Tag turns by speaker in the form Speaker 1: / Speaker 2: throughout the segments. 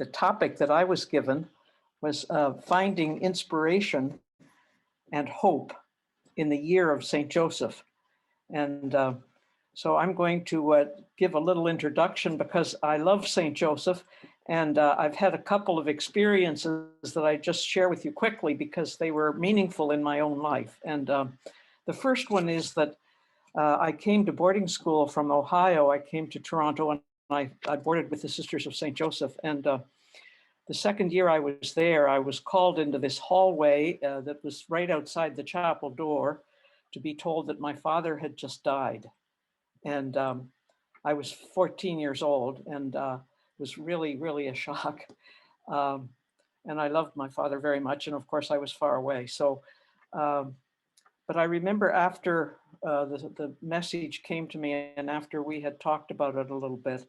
Speaker 1: the topic that I was given was finding inspiration and hope in the year of St. Joseph. And so I'm going to give a little introduction because I love St. Joseph, and I've had a couple of experiences that I just share with you quickly because they were meaningful in my own life. And the first one is that I came to boarding school from Ohio. I came to Toronto, and I boarded with the Sisters of St. Joseph. And the second year I was there, I was called into this hallway that was right outside the chapel door to be told that my father had just died. And I was 14 years old, and it was really, really a shock. And I loved my father very much. And of course I was far away. So, but I remember after the message came to me, and after we had talked about it a little bit,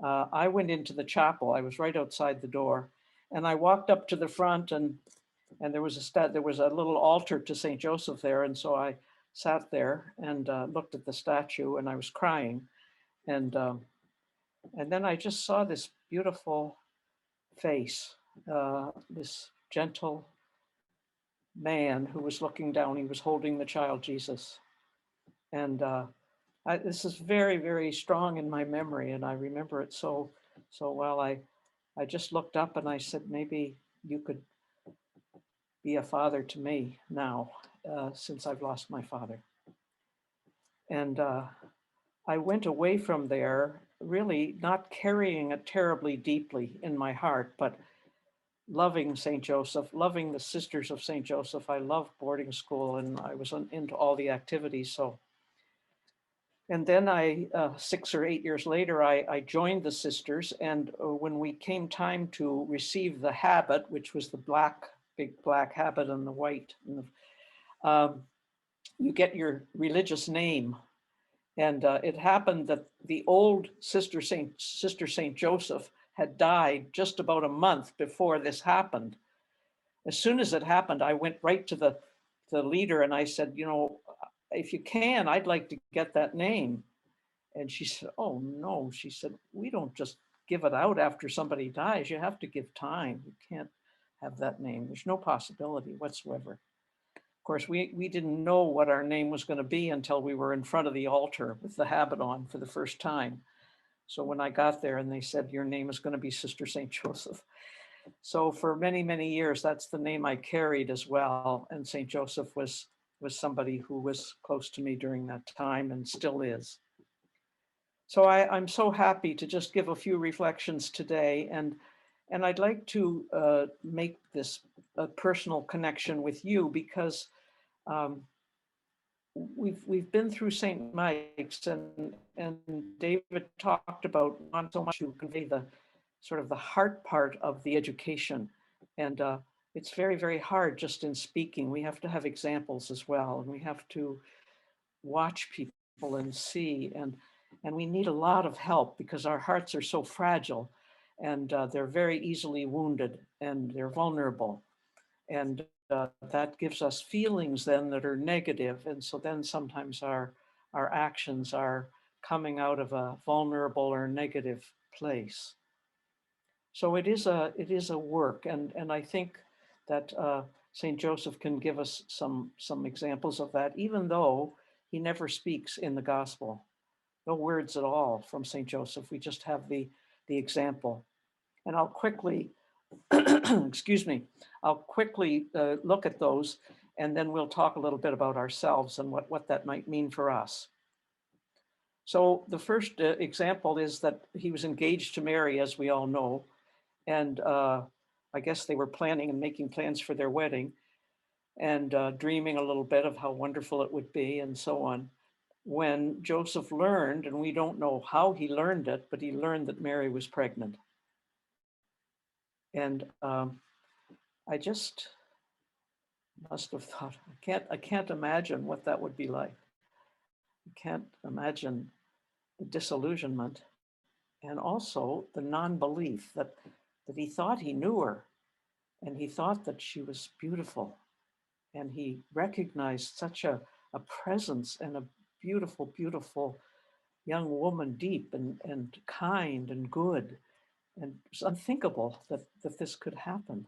Speaker 1: I went into the chapel. I was right outside the door, and I walked up to the front, and there was a little altar to St. Joseph there. And so I sat there and looked at the statue, and I was crying. And then I just saw this beautiful face, this gentle man who was looking down. He was holding the child Jesus. And this is very, very strong in my memory, and I remember it so well. I just looked up and I said, maybe you could be a father to me now, since I've lost my father. And I went away from there really not carrying it terribly deeply in my heart, but loving St. Joseph, loving the Sisters of St. Joseph. I loved boarding school, and I was into all the activities. So, and then 6 or 8 years later, I joined the Sisters. And when we came time to receive the habit, which was the big black habit and the white, and you get your religious name. And it happened that the old Sister St. Joseph had died just about a month before this happened. As soon as it happened, I went right to the leader and I said, you know, if you can, I'd like to get that name. And she said, oh no, she said, we don't just give it out after somebody dies. You have to give time. You can't have that name. There's no possibility whatsoever. Of course, we didn't know what our name was going to be until we were in front of the altar with the habit on for the first time. So when I got there and they said, your name is going to be Sister St. Joseph. So for many, many years, that's the name I carried as well. And St. Joseph was somebody who was close to me during that time and still is. So I'm so happy to just give a few reflections today. And I'd like to make this a personal connection with you because we've been through St. Mike's, and David talked about not so much to convey the sort of the heart part of the education. And it's very, very hard just in speaking. We have to have examples as well, and we have to watch people and see, and we need a lot of help because our hearts are so fragile, and they're very easily wounded, and they're vulnerable. And that gives us feelings then that are negative. And so then sometimes our actions are coming out of a vulnerable or negative place. So it is a work. And I think that St. Joseph can give us some examples of that, even though he never speaks in the gospel. No words at all from St. Joseph. We just have the example. And I'll quickly, excuse me, I'll quickly look at those, and then we'll talk a little bit about ourselves and what that might mean for us. So the first example is that he was engaged to Mary, as we all know, and I guess they were planning and making plans for their wedding, and dreaming a little bit of how wonderful it would be and so on. When Joseph learned, and we don't know how he learned it, but he learned that Mary was pregnant. And I just must have thought, I can't imagine what that would be like. I can't imagine the disillusionment and also the non-belief that he thought he knew her, and he thought that she was beautiful, and he recognized such a presence and a beautiful, beautiful young woman, deep and kind and good. And it's unthinkable that this could happen.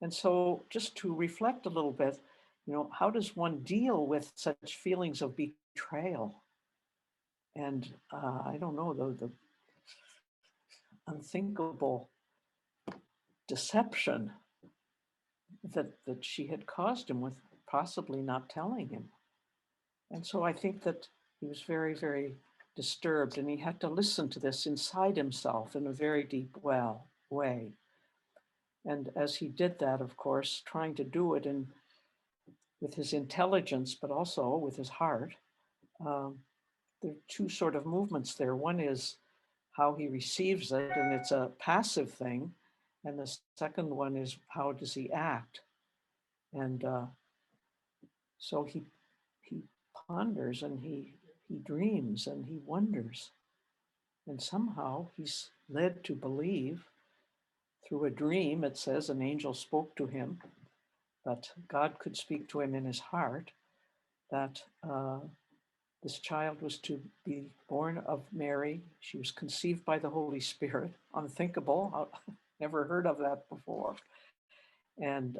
Speaker 1: And so just to reflect a little bit, how does one deal with such feelings of betrayal? And I don't know, the unthinkable deception that she had caused him with possibly not telling him. And so I think that he was very, very disturbed, and he had to listen to this inside himself in a very deep way. And as he did that, of course, trying to do it with his intelligence, but also with his heart, there are two sort of movements there. One is how he receives it, and it's a passive thing. And the second one is how does he act? And so he ponders, and he dreams, and he wonders. And somehow he's led to believe through a dream. It says an angel spoke to him, but God could speak to him in his heart, that this child was to be born of Mary. She was conceived by the Holy Spirit. Unthinkable. Never heard of that before. And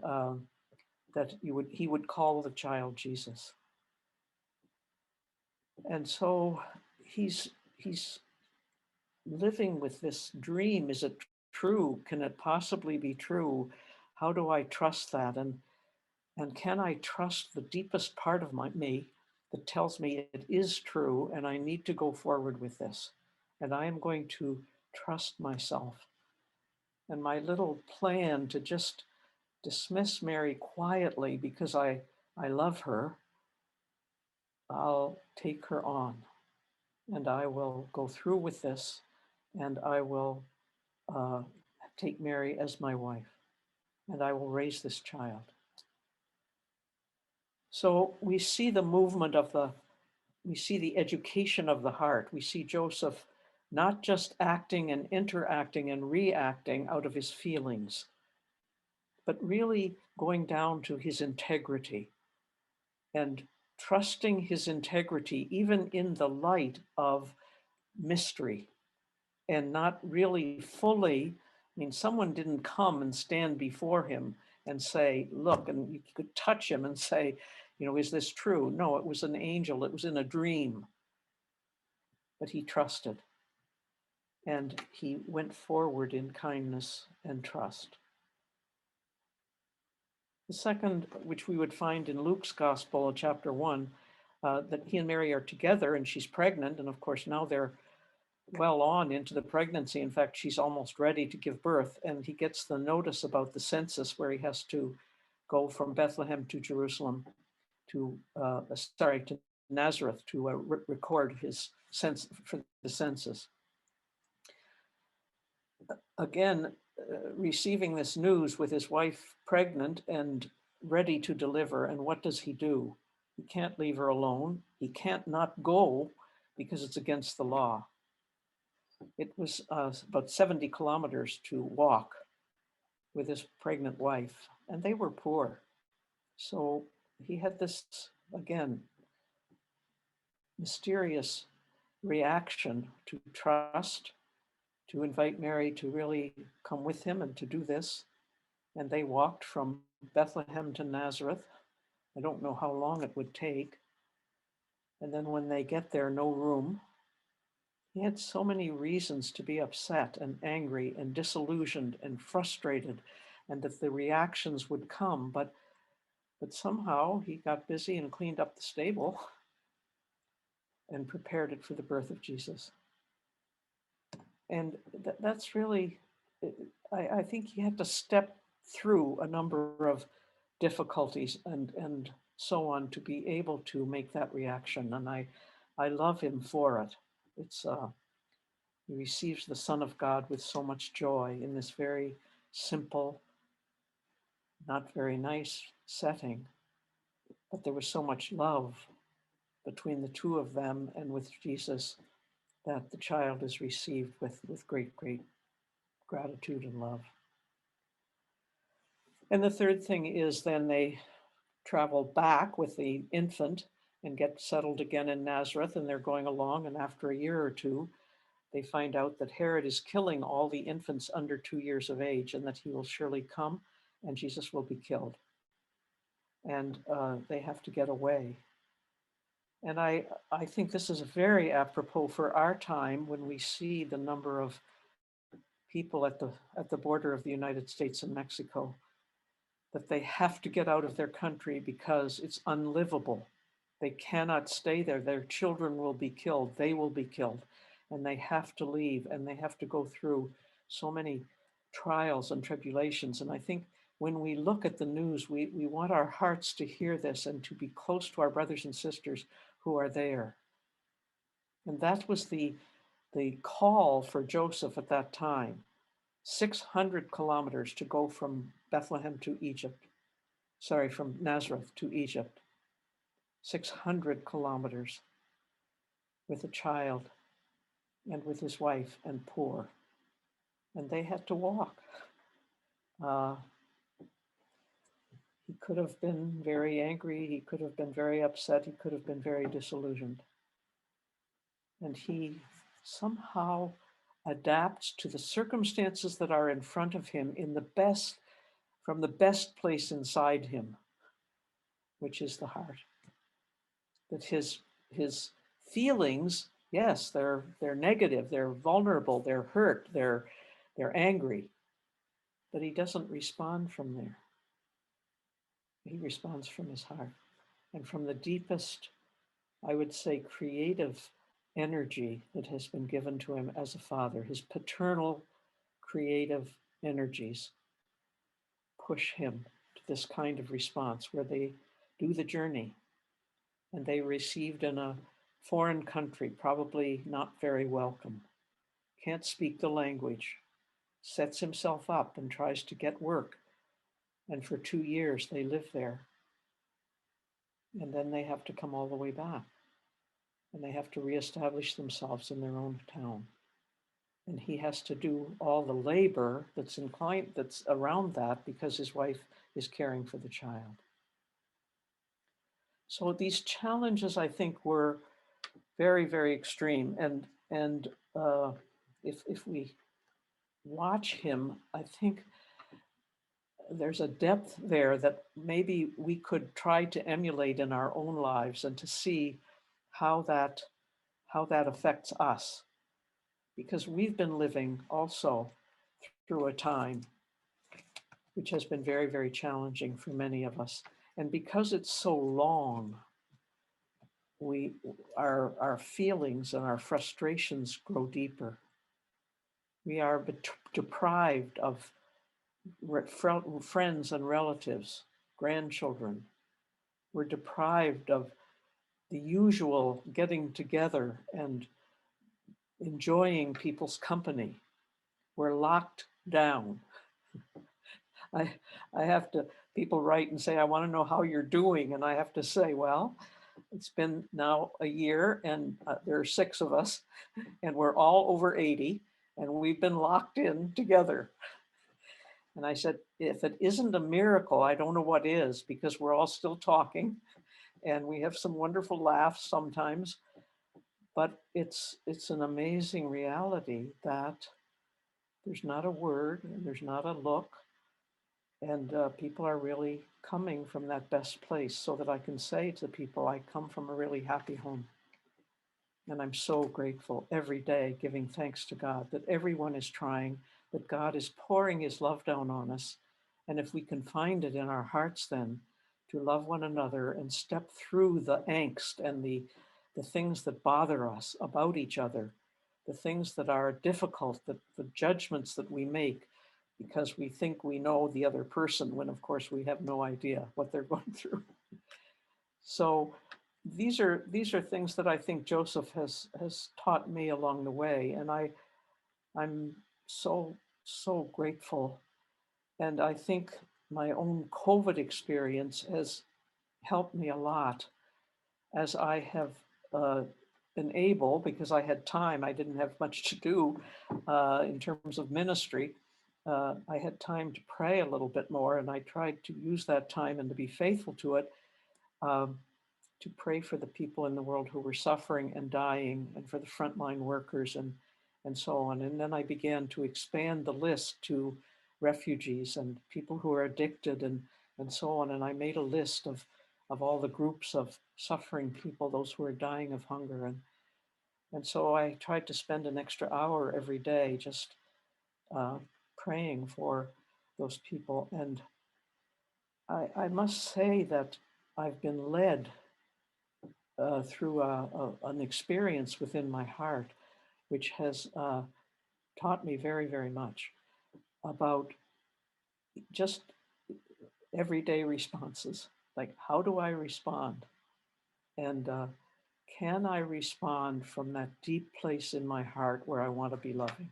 Speaker 1: that he would call the child Jesus. And so he's living with this dream. Is it true? Can it possibly be true? How do I trust that? And can I trust the deepest part of me that tells me it is true, and I need to go forward with this? And I am going to trust myself. And my little plan to just dismiss Mary quietly because I love her, I'll take her on, and I will go through with this, and I will take Mary as my wife, and I will raise this child. So we see the movement of we see the education of the heart. We see Joseph not just acting and interacting and reacting out of his feelings, but really going down to his integrity and trusting his integrity, even in the light of mystery, and not really fully. I mean, someone didn't come and stand before him and say, look, and you could touch him and say, is this true? No, it was an angel. It was in a dream. But he trusted, and he went forward in kindness and trust. The second, which we would find in Luke's Gospel, chapter 1, that he and Mary are together, and she's pregnant. And of course, now they're well on into the pregnancy. In fact, she's almost ready to give birth. And he gets the notice about the census, where he has to go from Bethlehem to Jerusalem to Nazareth to record his for the census. Again, receiving this news with his wife pregnant and ready to deliver. And what does he do? He can't leave her alone. He can't not go because it's against the law. It was about 70 kilometers to walk with his pregnant wife, and they were poor. So he had this, again, mysterious reaction to trust, to invite Mary to really come with him and to do this. And they walked from Bethlehem to Nazareth. I don't know how long it would take. And then when they get there, no room. He had so many reasons to be upset and angry and disillusioned and frustrated, and that the reactions would come. But somehow he got busy and cleaned up the stable and prepared it for the birth of Jesus. And that's really, I think he had to step through a number of difficulties and so on to be able to make that reaction. And I love him for it. It's he receives the Son of God with so much joy in this very simple, not very nice setting. But there was so much love between the two of them and with Jesus that the child is received with great, great gratitude and love. And the third thing is then they travel back with the infant and get settled again in Nazareth, and they're going along. And after a year or two, they find out that Herod is killing all the infants under 2 years of age and that he will surely come and Jesus will be killed. And they have to get away. And I think this is very apropos for our time when we see the number of people at the border of the United States and Mexico, that they have to get out of their country because it's unlivable. They cannot stay there. Their children will be killed. They will be killed. And they have to leave and they have to go through so many trials and tribulations. And I think when we look at the news, we want our hearts to hear this and to be close to our brothers and sisters who are there. And that was the call for Joseph at that time. 600 kilometers to go from Bethlehem to Egypt. Sorry, from Nazareth to Egypt. 600 kilometers with a child and with his wife and poor. And they had to walk. He could have been very angry. He could have been very upset. He could have been very disillusioned. And he somehow adapts to the circumstances that are in front of him from the best place inside him, which is the heart. That his feelings, yes, they're negative, they're vulnerable, they're hurt, they're angry, but he doesn't respond from there. He responds from his heart and from the deepest, I would say, creative energy that has been given to him as a father. His paternal creative energies push him to this kind of response where they do the journey. And they received in a foreign country, probably not very welcome, can't speak the language, sets himself up and tries to get work. And for 2 years they live there. And then they have to come all the way back. And they have to reestablish themselves in their own town. And he has to do all the labor that's around that because his wife is caring for the child. So these challenges, I think, were very, very extreme. And if we watch him, I think there's a depth there that maybe we could try to emulate in our own lives and to see how that affects us. Because we've been living also through a time which has been very, very challenging for many of us. And because it's so long, our feelings and our frustrations grow deeper. We are deprived of friends and relatives, grandchildren. We're deprived of the usual getting together and enjoying people's company. We're locked down. I have to, people write and say, I want to know how you're doing. And I have to say, well, it's been now a year and there are 6 of us and we're all over 80 and we've been locked in together. And I said, if it isn't a miracle, I don't know what is, because we're all still talking and we have some wonderful laughs sometimes, but it's an amazing reality that there's not a word and there's not a look. And people are really coming from that best place so that I can say to people, I come from a really happy home. And I'm so grateful every day, giving thanks to God that everyone is trying, that God is pouring his love down on us. And if we can find it in our hearts then to love one another and step through the angst and the things that bother us about each other, the things that are difficult, the judgments that we make, because we think we know the other person when of course we have no idea what they're going through. So these are things that I think Joseph has taught me along the way, and I'm so grateful. And I think my own COVID experience has helped me a lot as I have been able, because I had time, I didn't have much to do in terms of ministry. I had time to pray a little bit more, and I tried to use that time and to be faithful to it, to pray for the people in the world who were suffering and dying, and for the frontline workers, and and so on. And then I began to expand the list to refugees and people who are addicted and so on. And I made a list of all the groups of suffering people, those who are dying of hunger. And so I tried to spend an extra hour every day just praying for those people. And I must say that I've been led through an experience within my heart, which has taught me very, very much about just everyday responses. Like, how do I respond? And can I respond from that deep place in my heart where I want to be loving?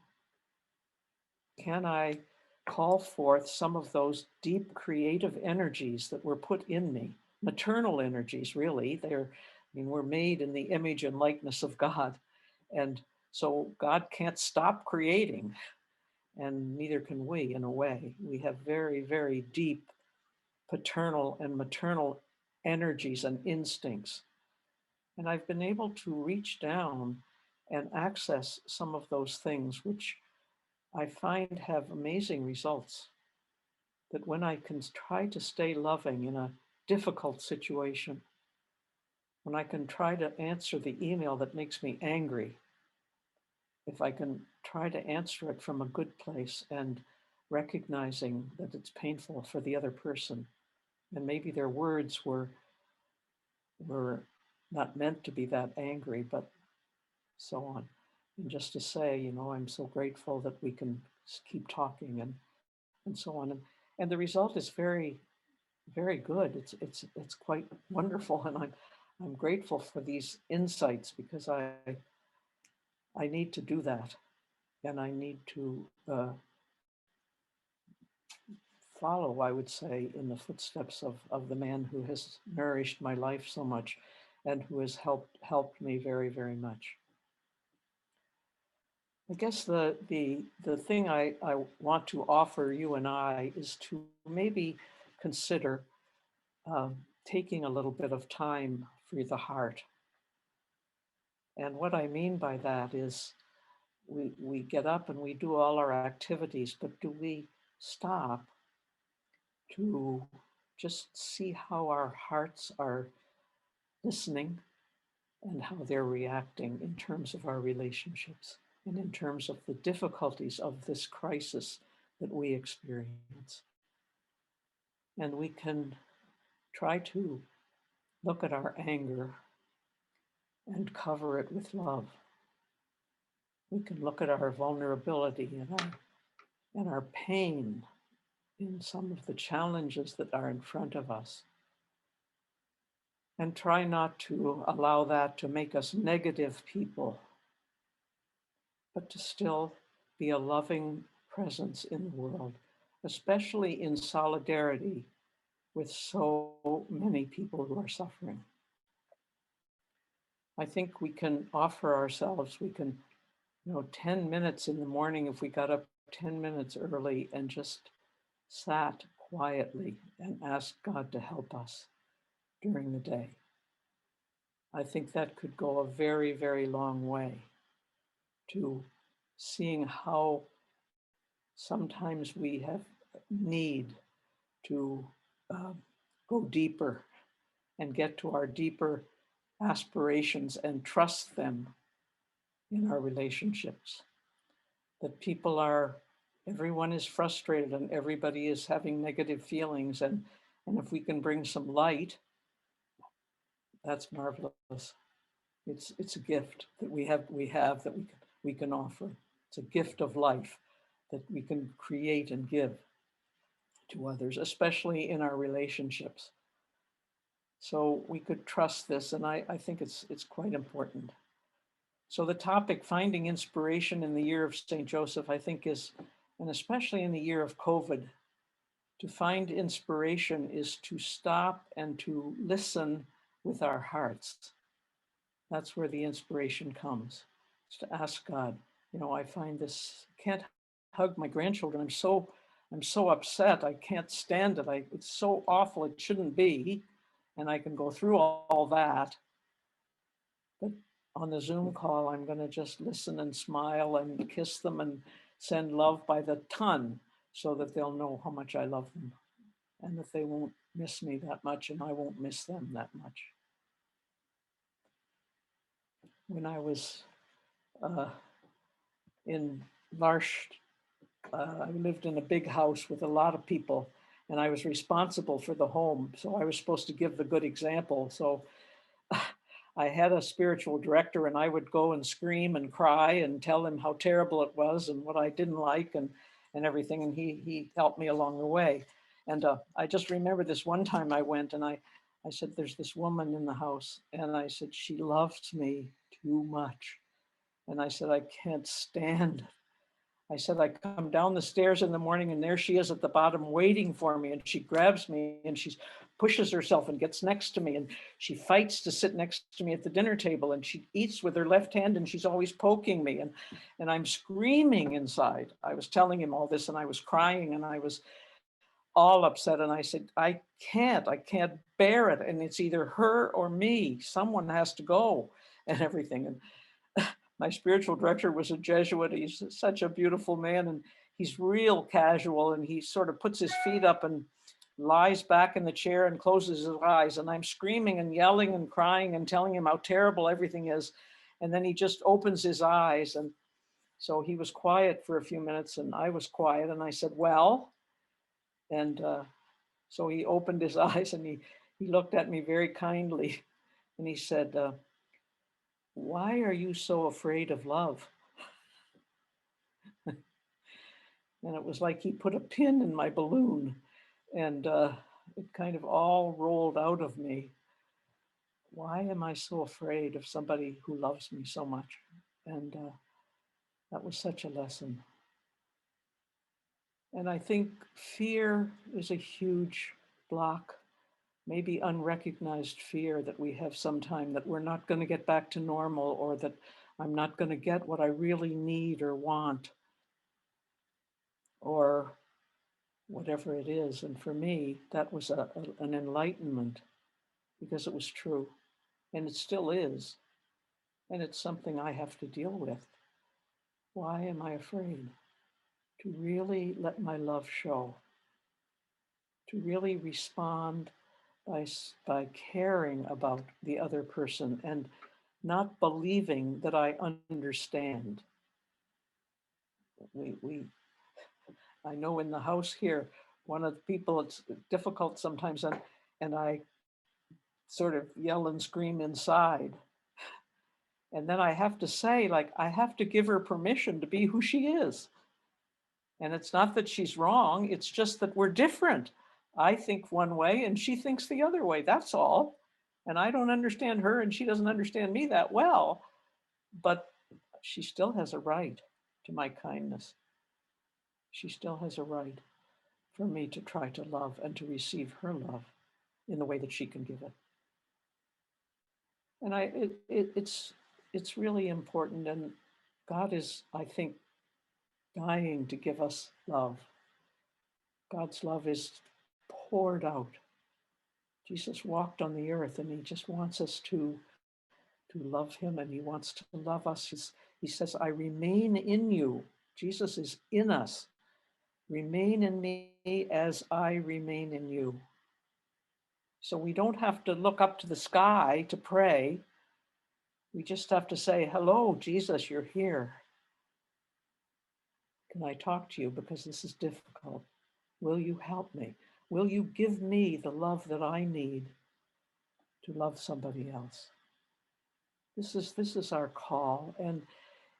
Speaker 1: Can I call forth some of those deep creative energies that were put in me? Maternal energies, really. We're made in the image and likeness of God. And so God can't stop creating, and neither can we, in a way. We have very, very deep paternal and maternal energies and instincts. And I've been able to reach down and access some of those things, which I find have amazing results. That when I can try to stay loving in a difficult situation, when I can try to answer the email that makes me angry, if I can try to answer it from a good place and recognizing that it's painful for the other person, and maybe their words were not meant to be that angry, but so on. And just to say, I'm so grateful that we can keep talking and so on. And the result is very, very good. It's quite wonderful. And I'm grateful for these insights, because I need to do that. And I need to follow, I would say, in the footsteps of the man who has nourished my life so much and who has helped me very, very much. I guess the thing I want to offer you and I is to maybe consider taking a little bit of time for the heart. And what I mean by that is we get up and we do all our activities, but do we stop to just see how our hearts are listening and how they're reacting in terms of our relationships and in terms of the difficulties of this crisis that we experience? And we can try to look at our anger and cover it with love. We can look at our vulnerability and our pain in some of the challenges that are in front of us, and try not to allow that to make us negative people, but to still be a loving presence in the world, especially in solidarity with so many people who are suffering. I think we can offer ourselves, 10 minutes in the morning, if we got up 10 minutes early and just sat quietly and asked God to help us during the day. I think that could go a very, very long way to seeing how sometimes we have need to go deeper and get to our deeper aspirations and trust them in our relationships. That everyone is frustrated and everybody is having negative feelings. And if we can bring some light, that's marvelous. It's a gift that we have that we can offer. It's a gift of life that we can create and give to others, especially in our relationships. So we could trust this, and I think it's quite important. So the topic, finding inspiration in the year of St. Joseph, I think is, and especially in the year of COVID, to find inspiration is to stop and to listen with our hearts. That's where the inspiration comes. It's to ask God, I find this, can't hug my grandchildren. I'm so upset. I can't stand it. It's so awful. It shouldn't be. And I can go through all that. But on the Zoom call, I'm going to just listen and smile and kiss them and send love by the ton so that they'll know how much I love them and that they won't miss me that much and I won't miss them that much. When I was in L'Arche, I lived in a big house with a lot of people and I was responsible for the home. So I was supposed to give the good example. So I had a spiritual director and I would go and scream and cry and tell him how terrible it was and what I didn't like and everything. And he helped me along the way. And I just remember this one time I went and I said, there's this woman in the house. And I said, she loves me too much. And I said, I can't stand it. I said, I come down the stairs in the morning and there she is at the bottom waiting for me. And she grabs me and she pushes herself and gets next to me. And she fights to sit next to me at the dinner table. And she eats with her left hand and she's always poking me. And I'm screaming inside. I was telling him all this and I was crying and I was all upset. And I said, I can't bear it. And it's either her or me. Someone has to go and everything. And my spiritual director was a Jesuit. He's such a beautiful man and he's real casual and he sort of puts his feet up and lies back in the chair and closes his eyes. And I'm screaming and yelling and crying and telling him how terrible everything is. And then he just opens his eyes. And so he was quiet for a few minutes and I was quiet and I said, well, and so he opened his eyes and he looked at me very kindly and he said, why are you so afraid of love? And it was like he put a pin in my balloon and it kind of all rolled out of me. Why am I so afraid of somebody who loves me so much? And that was such a lesson. And I think fear is a huge block, maybe unrecognized fear that we have sometime, that we're not going to get back to normal or that I'm not going to get what I really need or want or whatever it is. And for me, that was an enlightenment because it was true and it still is. And it's something I have to deal with. Why am I afraid? To really let my love show, to really respond by caring about the other person and not believing that I understand. I know in the house here, one of the people, it's difficult sometimes, and I sort of yell and scream inside. And then I have to say, like, I have to give her permission to be who she is. And it's not that she's wrong, it's just that we're different. I think one way and she thinks the other way, that's all. And I don't understand her and she doesn't understand me that well, but she still has a right to my kindness. She still has a right for me to try to love and to receive her love in the way that she can give it. And it's really important. And God is, I think, dying to give us love. God's love is poured out. Jesus walked on the earth and he just wants us to love him and he wants to love us. He says, I remain in you. Jesus is in us. Remain in me as I remain in you. So we don't have to look up to the sky to pray. We just have to say, hello, Jesus, you're here. Can I talk to you because this is difficult? Will you help me? Will you give me the love that I need to love somebody else? This is our call, and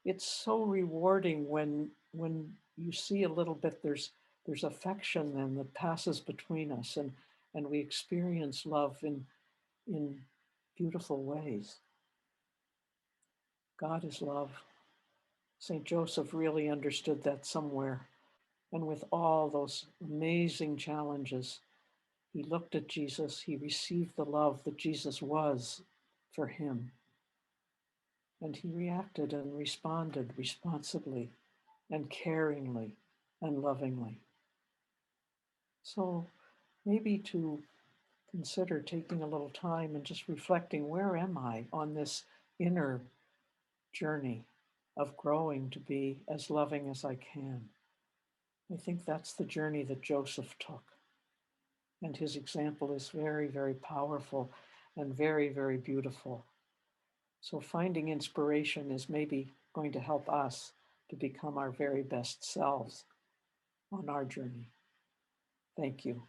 Speaker 1: it's so rewarding when you see a little bit there's affection then that passes between us, and we experience love in beautiful ways. God is love. St. Joseph really understood that somewhere. And with all those amazing challenges, he looked at Jesus, he received the love that Jesus was for him. And he reacted and responded responsibly and caringly and lovingly. So maybe to consider taking a little time and just reflecting, where am I on this inner journey of growing to be as loving as I can. I think that's the journey that Joseph took. And his example is very, very powerful and very, very beautiful. So finding inspiration is maybe going to help us to become our very best selves on our journey. Thank you.